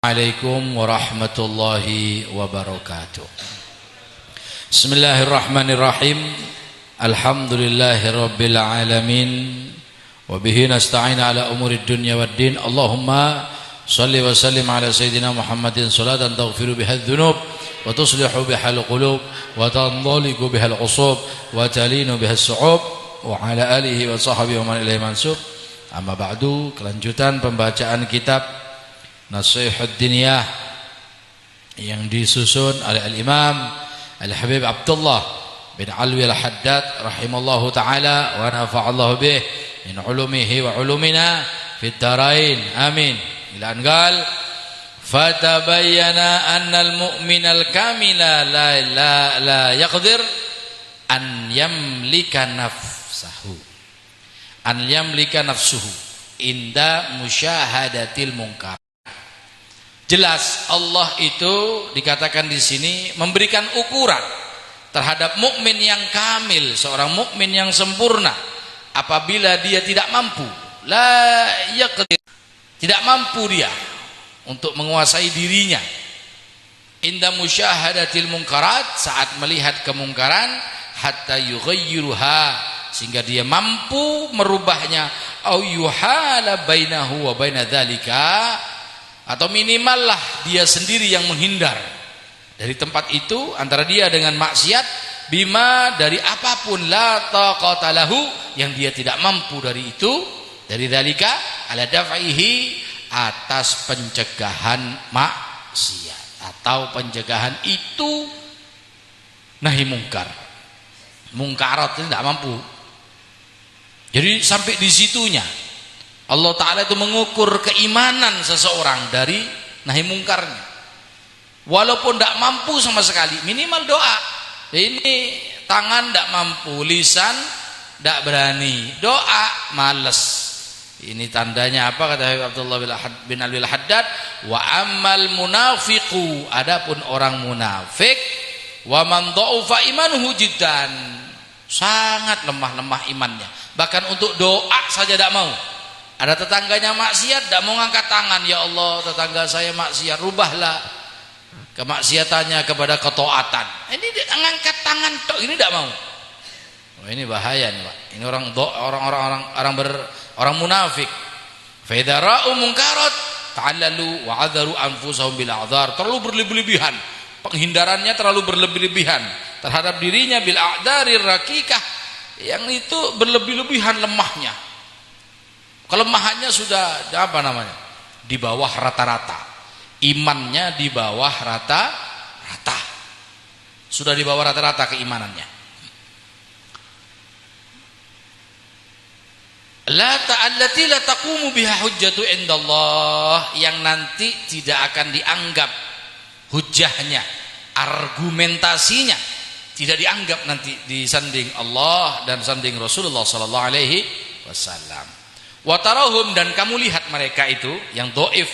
Assalamualaikum warahmatullahi wabarakatuh. Bismillahirrahmanirrahim. Alhamdulillahirabbil alamin. Wa bihi nasta'in ala umurid dunya waddin. Allahumma shalli wa sallim ala sayyidina Muhammadin salatan taghfiru bihal dhunub wa tuslihu bihal qulub wa tandaliqu bihal usub wa talinu bihal su'ub wa ala alihi wa sahbihi wa man ilaihi mansub. Amma ba'du, kelanjutan pembacaan kitab Nasihat Diniyah yang disusun oleh Al-Imam Al-Habib Abdullah bin Alwi Al-Haddad rahimallahu ta'ala wa nafa'allahu bih min ulumihi wa ulumina fid darain amin. Ila an qal fatabayyana anna al-mu'mina al-kamila la yaqdir an yamlika nafsuhu inda musyahadatil munkar. Jelas Allah itu dikatakan di sini memberikan ukuran terhadap mukmin yang kamil, seorang mukmin yang sempurna. Apabila dia tidak mampu, tidak mampu dia untuk menguasai dirinya. Inda musyahadatil munkarat, saat melihat kemungkaran, hatta yughayyiruha, sehingga dia mampu merubahnya, au yuhala bainahu wa baina dzalika, atau minimal lah dia sendiri yang menghindar dari tempat itu, antara dia dengan maksiat, bima, dari apapun, la taqata lahu, yang dia tidak mampu dari itu, dari dzalika, ala daf'ihi, atas pencegahan maksiat atau pencegahan itu nahi mungkar. Mungkarat itu tidak mampu. Jadi sampai di situnya Allah Ta'ala itu mengukur keimanan seseorang dari nahi mungkarnya. Walaupun tidak mampu sama sekali, minimal doa. Ini tangan tidak mampu, lisan tidak berani, doa males. Ini tandanya apa, kata Abdullah bin Alwi Al-Haddad, wa ammal munafiqu, adapun orang munafik, wa man dha'ufa imanuhu jiddan, sangat lemah imannya, bahkan untuk doa saja tidak mau. Ada tetangganya maksiat, tidak mau ngangkat tangan, ya Allah tetangga saya maksiat, rubahlah kemaksiatannya kepada ketaatan. Ini ngangkat tangan tok, ini tidak mau. Oh, ini bahaya nih, Pak. Ini orang munafik. Fa idza ra'u munkarat ta'allalu wa 'adharu anfusahum bil a'dzar. Terlalu berlebihan. Penghindarannya terlalu berlebihan terhadap dirinya bil a'dharir rakikah, yang itu berlebih-lebihan lemahnya. Kelemahannya sudah apa namanya? Di bawah rata-rata. Imannya di bawah rata-rata. Sudah di bawah rata-rata keimanannya. La ta'allati la taqumu biha hujjatu indallah, yang nanti tidak akan dianggap hujjahnya, argumentasinya tidak dianggap nanti disanding Allah dan sanding Rasulullah sallallahu alaihi wasallam. Watarahum, dan kamu lihat mereka itu yang dhaif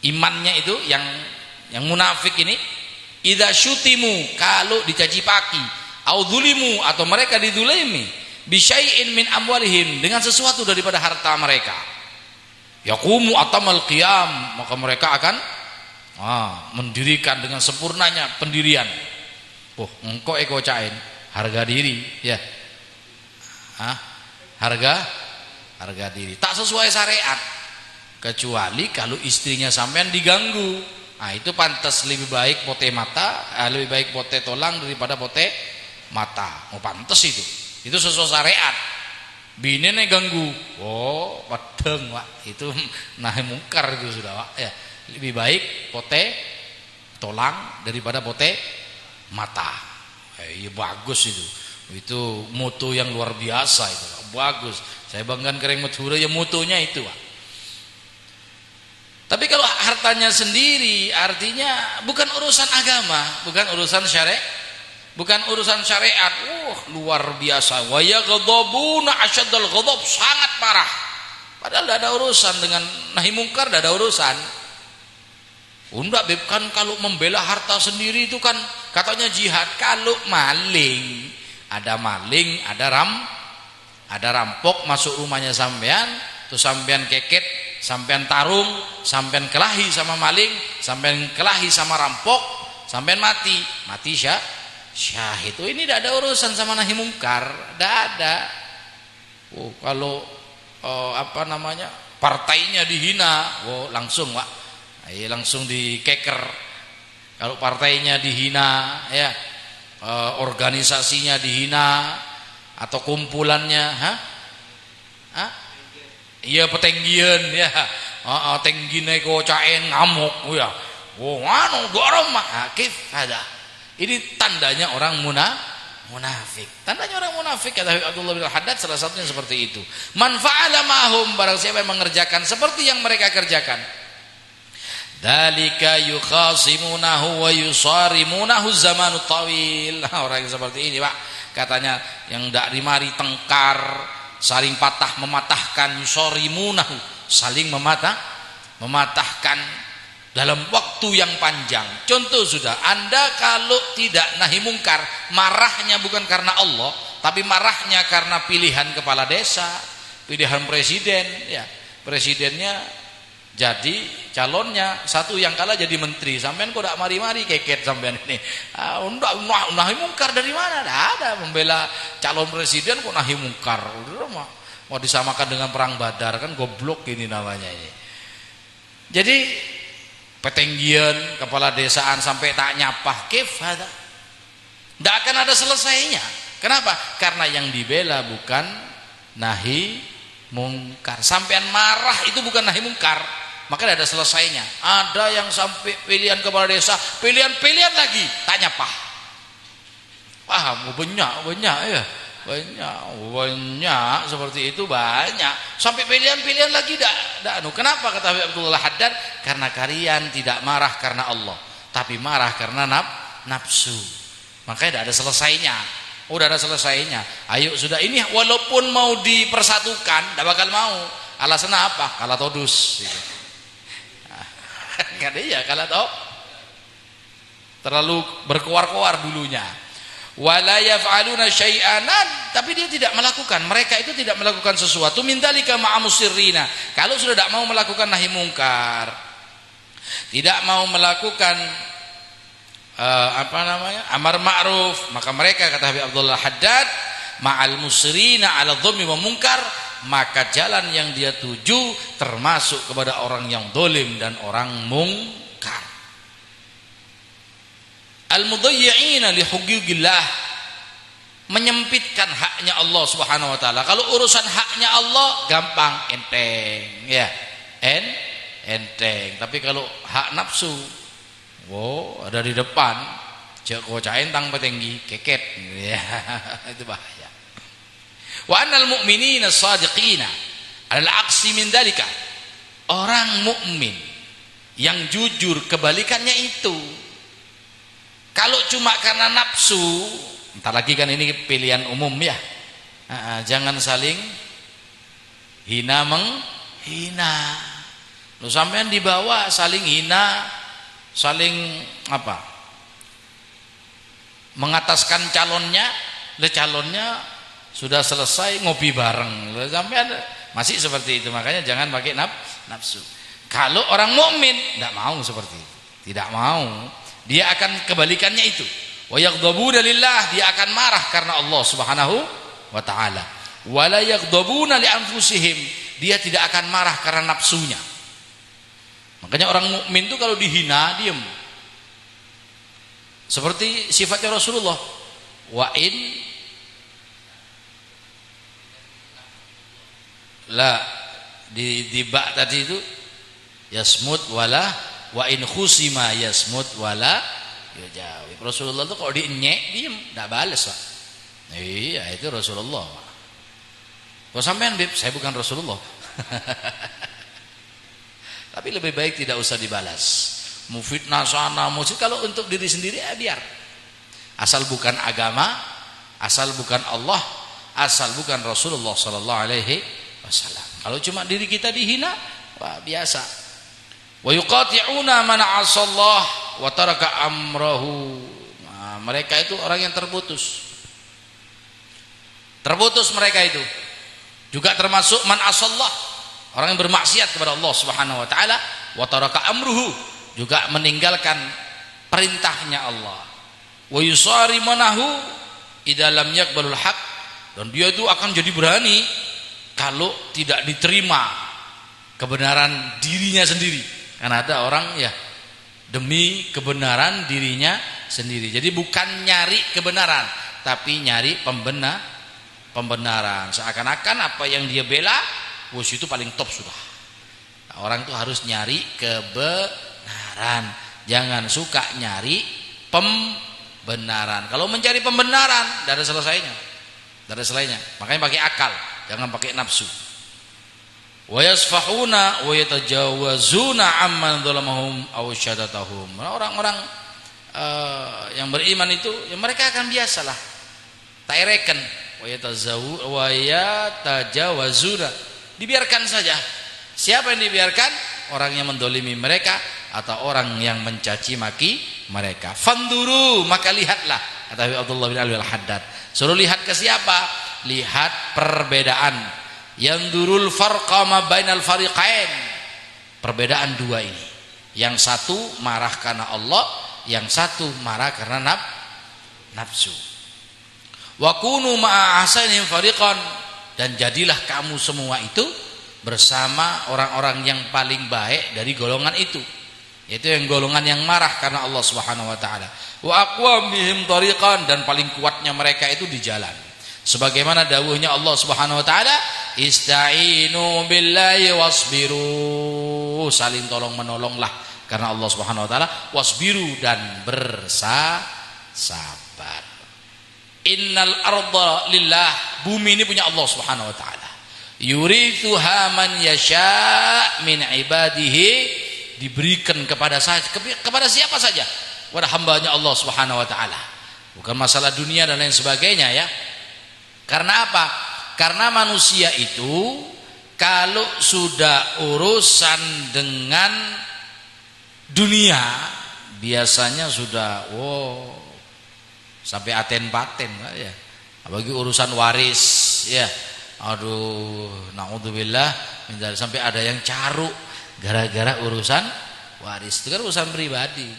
imannya itu, yang munafik ini, idza syutimu, kalau dicaci paki, au dzulimu, atau mereka dizulimi, bisyai'in min amwalihim, dengan sesuatu daripada harta mereka, yaqumu atamal qiyam, maka mereka akan mendirikan dengan sempurnanya pendirian. Engkau cain harga diri ya. Harga diri tak sesuai syariat, kecuali kalau istrinya sampean diganggu. Itu pantas lebih baik pote mata, lebih baik pote tolang daripada pote mata. Pantas itu sesuai syariat. Binene ganggu, padeng Pak, itu nahi mungkar itu sudah Pak ya. Lebih baik pote tolang daripada pote mata. Bagus itu mutu yang luar biasa itu Pak. Bagus, saya banggakan kering madhura ya, mutunya itu Pak. Tapi kalau hartanya sendiri, artinya bukan urusan agama, bukan urusan syariat, luar biasa. Wa yaghdabuna asyaddal ghadab, sangat parah. Padahal tidak ada urusan dengan nahi mungkar, tidak ada urusan. Enggak, kan kalau membela harta sendiri itu kan katanya jihad. Kalau maling, ada rampok masuk rumahnya sampean, terus sampean keket sampean tarung, sampean kelahi sama maling, sampean kelahi sama rampok, sampean mati syahid. Ini tidak ada urusan sama nahi mungkar, tidak ada. Kalau partainya dihina, langsung Pak, langsung dikeker. Kalau partainya dihina, ya, organisasinya dihina, atau kumpulannya, iya petenggian, ya, tenggine kocain ngamuk, ya, dorong mak, kif ada. Ini tandanya orang munafik. Tandanya orang munafik, kata Abdullah bin Haddad, salah satunya seperti itu. Man fa'ala ma'hum, barang siapa yang mengerjakan seperti yang mereka kerjakan. Dzalika yukhasimunahu wa yusarimunahu zamanu tawil. Orang yang seperti ini, Pak, katanya yang ndak dimari tengkar, saling patah mematahkan, yusarimunahu, saling mematahkan dalam waktu yang panjang. Contoh sudah, Anda kalau tidak nahi mungkar, marahnya bukan karena Allah, tapi marahnya karena pilihan kepala desa, pilihan presiden, ya. Presidennya jadi calonnya satu yang kalah jadi menteri, sampean kok ndak mari-mari keket sampean ini. Nahi mungkar dari mana? Ndak ada membela calon presiden kok nahi mungkar. Mau disamakan dengan perang Badar, kan goblok ini namanya ini. Jadi petenggian, kepala desaan sampai tak nyapah, kif hada. Tidak akan ada selesainya. Kenapa? Karena yang dibela bukan nahi mungkar. Sampean marah itu bukan nahi mungkar, maka tidak ada selesainya. Ada yang sampai pilihan kepala desa, pilihan lagi tak nyapah. Paham? Banyak ya. Banyak seperti itu, banyak. Sampai pilihan lagi dak. Kenapa, kata Abdullah Haddad? Karena kalian tidak marah karena Allah, tapi marah karena nafsu. Makanya tidak ada selesainya. Udah ada selesainya. Ayo sudah, ini walaupun mau dipersatukan tidak bakal mau. Alasan apa? Kalah todus gitu. Kan iya, kalah toh. Terlalu berkoar-koar dulunya. Wala yaf'aluna syai'an, tapi dia tidak melakukan, mereka itu tidak melakukan sesuatu min dzalika ma'a musirrina. Kalau sudah tidak mau melakukan nahi mungkar, tidak mau melakukan amar ma'ruf, maka mereka, kata Habib Abdullah Haddad, ma'al musirrina 'ala dhammi wa munkar, maka jalan yang dia tuju termasuk kepada orang yang zalim dan orang mungkar. Al-mudayyi'ina li huquqillah, menyempitkan haknya Allah Subhanahu wa taala. Kalau urusan haknya Allah gampang, enteng, ya. Enteng. Tapi kalau hak nafsu, ada di depan, cek kocain tang petenggi, keket. Ya, itu bahaya. Wa annal mu'minina shadiqina al-aqsi min dalika. Orang mukmin yang jujur kebalikannya itu. Kalau cuma karena nafsu, entar lagi kan ini pilihan umum ya. Jangan saling hina menghina. Lu sampean dibawa saling hina, saling mengataskan calonnya, calonnya sudah selesai ngopi bareng. Lu sampean masih seperti itu, makanya jangan pakai nafsu. Kalau orang mukmin tidak mau seperti itu. Tidak mau. Dia akan kebalikannya itu. Wa yaghdabuna lillah, dia akan marah karena Allah Subhanahu wa taala. Wa la yaghdabuna li anfusihim, dia tidak akan marah karena nafsunya. Makanya orang mukmin itu kalau dihina diam. Seperti sifatnya Rasulullah. Wa in la di ba tadi itu yasmut wala wa in khusima yasmut wala yujawi. Rasulullah itu kalau dienyek diem, enggak balas, Pak. Iya, itu Rasulullah. Kok sampean, Bib? Saya bukan Rasulullah. Tapi lebih baik tidak usah dibalas. Mau fitnah sana, mau kalau untuk diri sendiri biar. Asal bukan agama, asal bukan Allah, asal bukan Rasulullah sallallahu alaihi wasallam. Kalau cuma diri kita dihina, wah biasa. Wa yuqati'una man 'asallah wa taraka amrahu. Nah, mereka itu orang yang terputus mereka itu juga termasuk man asallah, orang yang bermaksiat kepada Allah Subhanahu wa taala, wa taraka amruhu, juga meninggalkan perintahnya Allah. Wa yusari manahu idza lam yaqbalul haq, dan dia itu akan jadi berani kalau tidak diterima kebenaran dirinya sendiri. Karena ada orang ya demi kebenaran dirinya sendiri. Jadi bukan nyari kebenaran, tapi nyari pembenaran. Seakan-akan apa yang dia bela, wus itu paling top sudah. Nah, orang itu harus nyari kebenaran. Jangan suka nyari pembenaran. Kalau mencari pembenaran, tidak ada selesainya. Tidak ada selesainya. Makanya pakai akal, jangan pakai nafsu. Wa yasfahuna wa yatajawazuna amman dhalamahum aw syadatahum. Orang-orang yang beriman itu ya mereka akan biasalah taireken wa yatajawazuna, dibiarkan saja. Siapa yang dibiarkan? Orang yang mendolimi mereka atau orang yang mencaci maki mereka. Fanduru, maka lihatlah, kata Abdullah bin Al-Haddad, suruh lihat ke siapa? Lihat perbedaan. Yandurul farqa ma bainal fariqain, perbedaan dua ini. Yang satu marah karena Allah, yang satu marah karena nafsu. Wa kunu ma'a ahsanihim fariqan, dan jadilah kamu semua itu bersama orang-orang yang paling baik dari golongan itu, yaitu yang golongan yang marah karena Allah Subhanahu wa taala. Wa aqwamihim tariqan, dan paling kuatnya mereka itu di jalan. Sebagaimana dawuhnya Allah Subhanahu wa taala, ista'inu billahi wasbiru, saling tolong menolonglah karena Allah Subhanahu wa taala, wasbiru, dan bersabar. Innal arda lillah, bumi ini punya Allah Subhanahu wa taala. Yurithuha man yasha min ibadihi, diberikan kepada siapa saja, kepada hambanya Allah Subhanahu wa taala. Bukan masalah dunia dan lain sebagainya ya. Karena apa? Karena manusia itu kalau sudah urusan dengan dunia biasanya sudah sampai aten-paten ya. Apalagi urusan waris ya. Aduh, naudzubillah, sampai ada yang caruk gara-gara urusan waris. Itu kan urusan pribadi.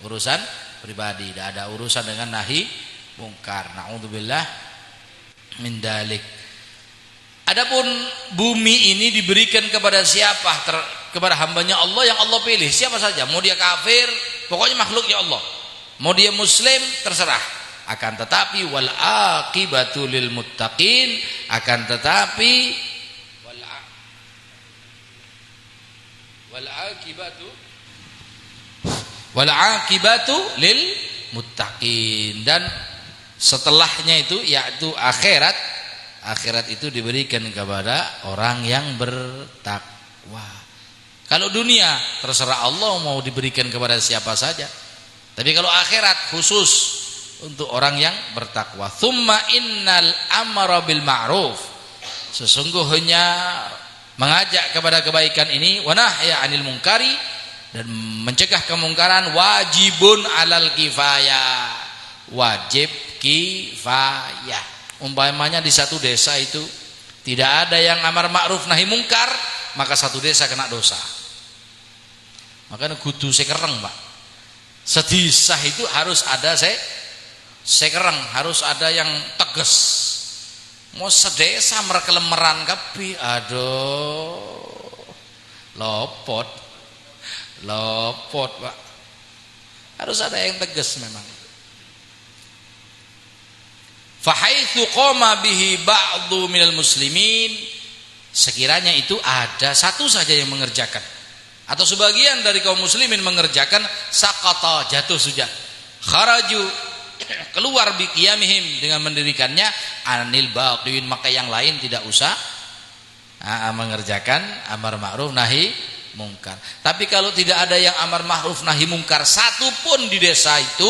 Urusan pribadi, tidak ada urusan dengan nahi mungkar. Naudzubillah min dalik. Adapun bumi ini diberikan kepada siapa? Kepada hambanya Allah yang Allah pilih, siapa saja. Mau dia kafir, pokoknya makhluknya Allah. Mau dia muslim, terserah. Akan tetapi wal aqibatu lil muttaqin, akan tetapi wal aqibatu lil muttaqin, dan setelahnya itu yaitu akhirat itu diberikan kepada orang yang bertakwa. Kalau dunia terserah Allah mau diberikan kepada siapa saja, tapi kalau akhirat khusus untuk orang yang bertakwa. Tsumma innal amra bil ma'ruf, sesungguhnya mengajak kepada kebaikan ini, wa nahya 'anil munkari, dan mencegah kemungkaran, wajibun 'alal kifayah, wajib kifayah. Umpamanya di satu desa itu tidak ada yang amar ma'ruf nahi mungkar, maka satu desa kena dosa. Makanya kudu sekereng, Pak. Sedisah itu harus ada sekereng, harus ada yang tegas. Mau sedesa merkelemeran kapi, aduh, lopot, Pak. Harus ada yang tegas memang. Fahaitsu qama bihi ba'dhu minal muslimin, sekiranya itu ada satu saja yang mengerjakan atau sebagian dari kaum muslimin mengerjakan, saqata, jatuh sudah, kharaju, keluar biqiyamihim, dengan mendirikannya, anil baqin, maka yang lain tidak usah mengerjakan amar ma'ruf nahi mungkar. Tapi kalau tidak ada yang amar ma'ruf nahi mungkar satu pun di desa itu,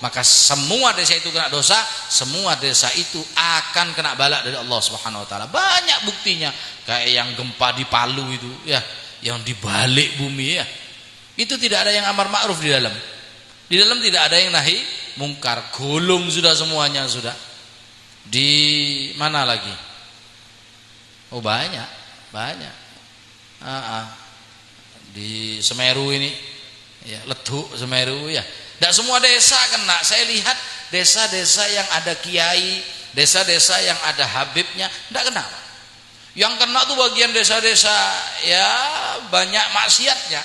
maka semua desa itu kena dosa, semua desa itu akan kena bala dari Allah Subhanahu wa taala. Banyak buktinya, kayak yang gempa di Palu itu ya, yang dibalik bumi ya. Itu tidak ada yang amar ma'ruf di dalam. Di dalam tidak ada yang nahi mungkar, gulung sudah semuanya sudah. Di mana lagi? Oh banyak. Di Semeru ini ya, Leduk Semeru ya. Tidak semua desa kena. Saya lihat desa-desa yang ada kiai, desa-desa yang ada habibnya, tidak kena. Yang kena tuh bagian desa-desa ya banyak maksiatnya,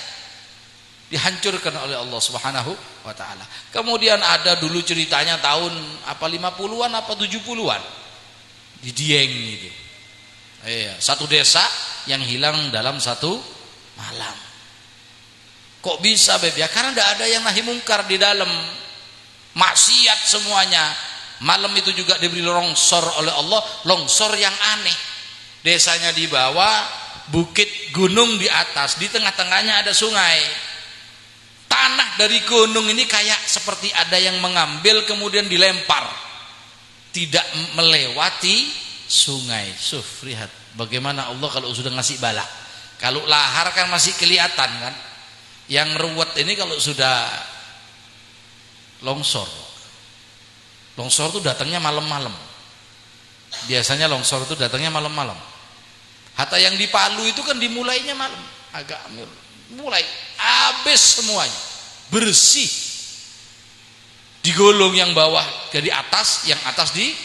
dihancurkan oleh Allah Subhanahu wa taala. Kemudian ada dulu ceritanya tahun apa 50-an apa 70-an di Dieng itu. Iya, satu desa yang hilang dalam satu malam. Kok bisa, Beb? Ya karena tidak ada yang nahi mungkar di dalam, maksiat semuanya. Malam itu juga diberi longsor oleh Allah, longsor yang aneh. Desanya di bawah, bukit gunung di atas, di tengah-tengahnya ada sungai. Tanah dari gunung ini kayak seperti ada yang mengambil kemudian dilempar, tidak melewati sungai. Lihat bagaimana Allah kalau sudah ngasih bala. Kalau lahar kan masih kelihatan kan. Yang ruwet ini kalau sudah longsor. Longsor itu datangnya malam-malam. Biasanya longsor itu datangnya malam-malam. Hatta yang di Palu itu kan dimulainya malam. Agak mulai habis semuanya. Bersih. Digolong yang bawah dari atas, yang atas di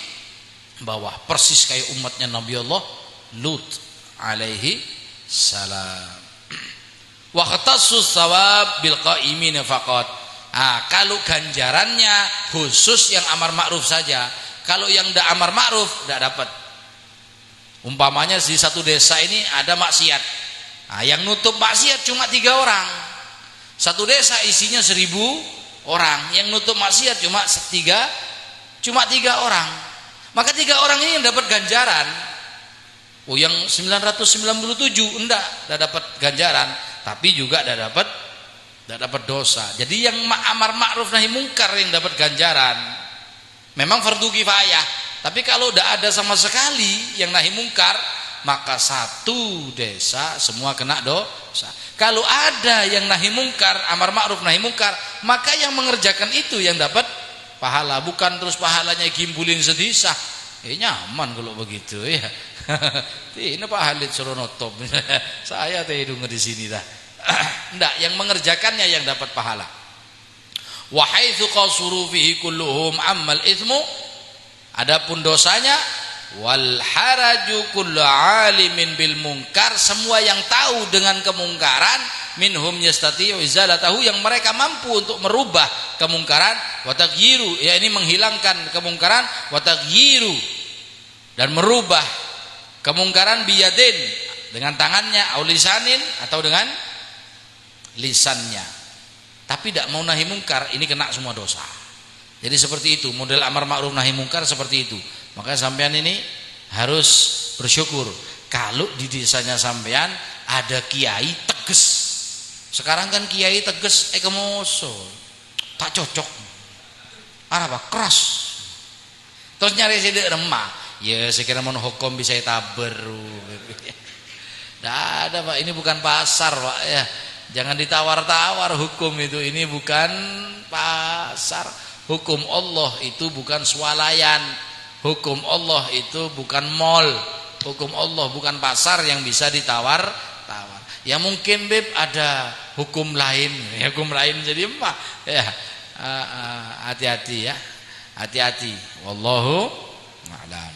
bawah. Persis kayak umatnya Nabi Allah Lut alaihi salam. Wa khatassus sawab bil qaimin faqat. Kalau ganjarannya khusus yang amar ma'ruf saja. Kalau yang tidak amar ma'ruf tidak dapat. Umpamanya di satu desa ini ada maksiat. Yang nutup maksiat cuma 3 orang. Satu desa isinya 1000 orang. Yang nutup maksiat cuma 3 orang. Maka 3 orang ini yang dapat ganjaran. Yang 997 tidak dapat ganjaran. Tapi juga tidak dapat dosa. Jadi yang amar ma'ruf nahi mungkar yang dapat ganjaran. Memang fardu kifayah. Tapi kalau tidak ada sama sekali yang nahi mungkar, maka satu desa semua kena dosa. Kalau ada yang nahi mungkar, amar ma'ruf nahi mungkar, maka yang mengerjakan itu yang dapat pahala, bukan terus pahalanya gimbulin sedisa. Nyaman kalau begitu ya. Ini Pak Halid Suronotop. Saya hidung di sini dah. Enggak, yang mengerjakannya yang dapat pahala. Wa haitsu qasuru fihi kulluhum ammal itsmu, adapun dosanya wal haraju kullu alimin bil munkar, semua yang tahu dengan kemungkaran, minhum yastati'u izalatahu, yang mereka mampu untuk merubah kemungkaran, wa taghyiru, ya ini menghilangkan kemungkaran, wa taghyiru, dan merubah kemungkaran biyadin, dengan tangannya, au lisanin, atau dengan lisannya. Tapi tidak mau nahi mungkar, ini kena semua dosa. Jadi seperti itu model amar ma'ruf nahi mungkar, seperti itu. Makanya sampean ini harus bersyukur kalau di desanya sampean ada kiai tegas. Sekarang kan kiai tegas kemoso tak cocok, apa keras, terus nyari sidik remah. Ya sekira mau hukum bisa taber. Tidak ada Pak, ini bukan pasar Pak ya. Jangan ditawar-tawar hukum itu, ini bukan pasar. Hukum Allah itu bukan swalayan. Hukum Allah itu bukan mall. Hukum Allah bukan pasar yang bisa ditawar-tawar. Ya mungkin Beb ada hukum lain, ya, hukum lain jadi apa? Ya, hati-hati ya. Hati-hati. Wallahu a'lam.